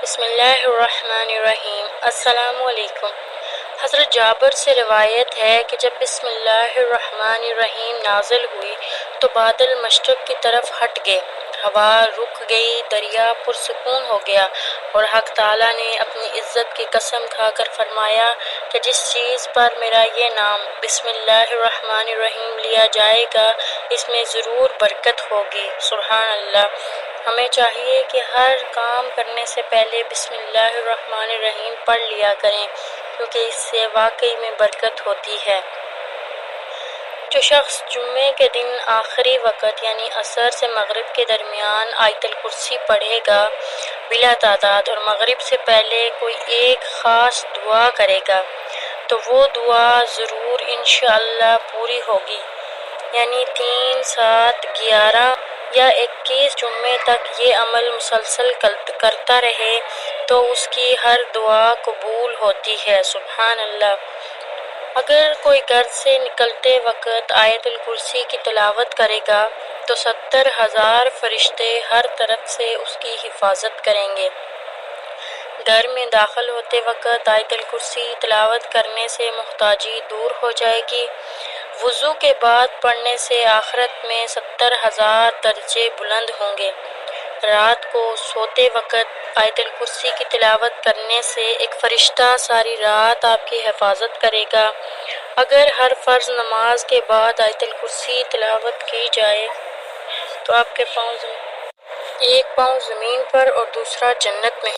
بسم اللہ الرحمن الرحیم۔ السلام علیکم۔ حضرت جابر سے روایت ہے کہ جب بسم اللہ الرحمن الرحیم نازل ہوئی تو بادل مشرق کی طرف ہٹ گئے، ہوا رک گئی، دریا پرسکون ہو گیا، اور حق تعالیٰ نے اپنی عزت کی قسم کھا کر فرمایا کہ جس چیز پر میرا یہ نام بسم اللہ الرحمن الرحیم لیا جائے گا اس میں ضرور برکت ہوگی۔ سبحان اللہ۔ ہمیں چاہیے کہ ہر کام کرنے سے پہلے بسم اللہ الرحمن الرحیم پڑھ لیا کریں، کیونکہ اس سے واقعی میں برکت ہوتی ہے۔ جو شخص جمعے کے دن آخری وقت یعنی عصر سے مغرب کے درمیان آیت الکرسی پڑھے گا بلا تعداد، اور مغرب سے پہلے کوئی ایک خاص دعا کرے گا تو وہ دعا ضرور انشاءاللہ پوری ہوگی، یعنی 3، 7، 11 یا 21 جمعے تک یہ عمل مسلسل کرتا رہے تو اس کی ہر دعا قبول ہوتی ہے۔ سبحان اللہ۔ اگر کوئی گھر سے نکلتے وقت آیت الکرسی کی تلاوت کرے گا تو 70,000 فرشتے ہر طرف سے اس کی حفاظت کریں گے۔ گھر میں داخل ہوتے وقت آیت الکرسی تلاوت کرنے سے محتاجی دور ہو جائے گی۔ وضو کے بعد پڑھنے سے آخرت میں 70,000 درجے بلند ہوں گے۔ رات کو سوتے وقت آیت الکرسی کی تلاوت کرنے سے ایک فرشتہ ساری رات آپ کی حفاظت کرے گا۔ اگر ہر فرض نماز کے بعد آیت الکرسی تلاوت کی جائے تو آپ کے ایک پاؤں زمین پر اور دوسرا جنت میں